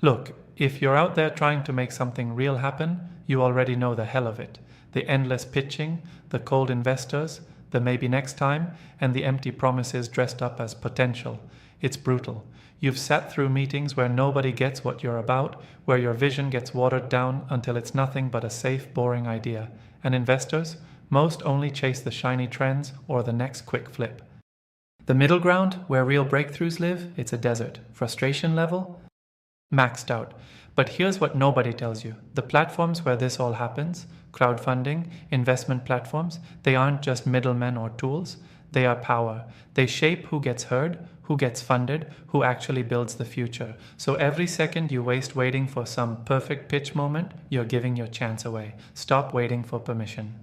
Look, if you're out there trying to make something real happen, you already know the hell of it. The endless pitching, the cold investors, the maybe next time, and the empty promises dressed up as potential. It's brutal. You've sat through meetings where nobody gets what you're about, where your vision gets watered down until it's nothing but a safe, boring idea. And investors, most only chase the shiny trends or the next quick flip. The middle ground, where real breakthroughs live, it's a desert. Frustration level? Maxed out. But here's what nobody tells you. The platforms where this all happens, crowdfunding, investment platforms, they aren't just middlemen or tools. They are power. They shape who gets heard, who gets funded, who actually builds the future. So every second you waste waiting for some perfect pitch moment, you're giving your chance away. Stop waiting for permission.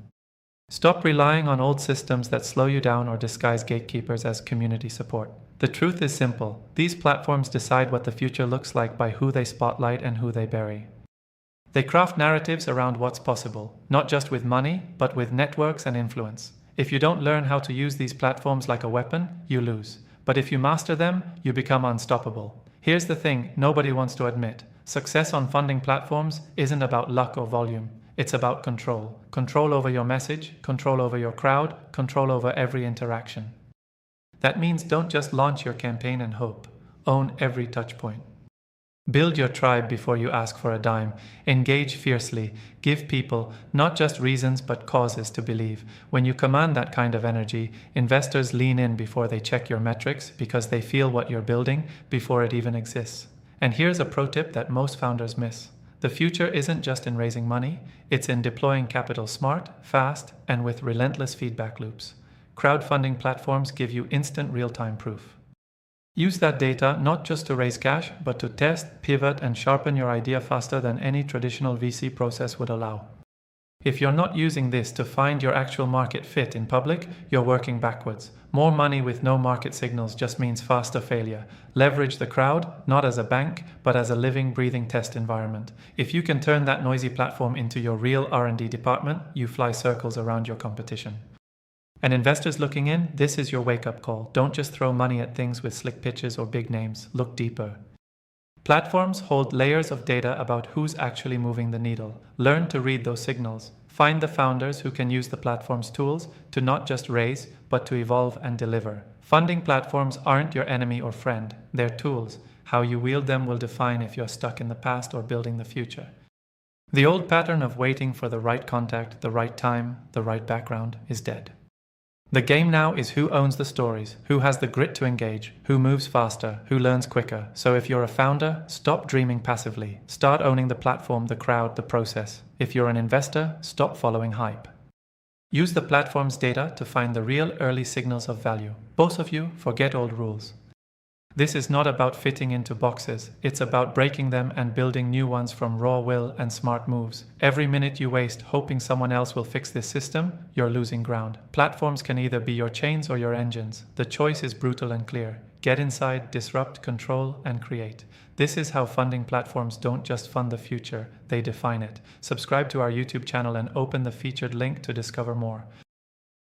Stop relying on old systems that slow you down or disguise gatekeepers as community support. The truth is simple. These platforms decide what the future looks like by who they spotlight and who they bury. They craft narratives around what's possible, not just with money, but with networks and influence. If you don't learn how to use these platforms like a weapon, you lose. But if you master them, you become unstoppable. Here's the thing nobody wants to admit. Success on funding platforms isn't about luck or volume. It's about control. Control over your message, control over your crowd, control over every interaction. That means don't just launch your campaign and hope. Own every touch point. Build your tribe before you ask for a dime. Engage fiercely. Give people not just reasons but causes to believe. When you command that kind of energy, investors lean in before they check your metrics because they feel what you're building before it even exists. And here's a pro tip that most founders miss. The future isn't just in raising money, it's in deploying capital smart, fast, and with relentless feedback loops. Crowdfunding platforms give you instant real-time proof. Use that data not just to raise cash, but to test, pivot, and sharpen your idea faster than any traditional VC process would allow. If you're not using this to find your actual market fit in public, you're working backwards. More money with no market signals just means faster failure. Leverage the crowd, not as a bank, but as a living, breathing test environment. If you can turn that noisy platform into your real R&D department, you fly circles around your competition. And investors looking in, this is your wake-up call. Don't just throw money at things with slick pitches or big names. Look deeper. Platforms hold layers of data about who's actually moving the needle. Learn to read those signals. Find the founders who can use the platform's tools to not just raise, but to evolve and deliver. Funding platforms aren't your enemy or friend. They're tools. How you wield them will define if you're stuck in the past or building the future. The old pattern of waiting for the right contact, the right time, the right background is dead. The game now is who owns the stories, who has the grit to engage, who moves faster, who learns quicker. So if you're a founder, stop dreaming passively. Start owning the platform, the crowd, the process. If you're an investor, stop following hype. Use the platform's data to find the real early signals of value. Both of you, forget old rules. This is not about fitting into boxes. It's about breaking them and building new ones from raw will and smart moves. Every minute you waste hoping someone else will fix this system, you're losing ground. Platforms can either be your chains or your engines. The choice is brutal and clear. Get inside, disrupt, control, and create. This is how funding platforms don't just fund the future, they define it. Subscribe to our YouTube channel and open the featured link to discover more.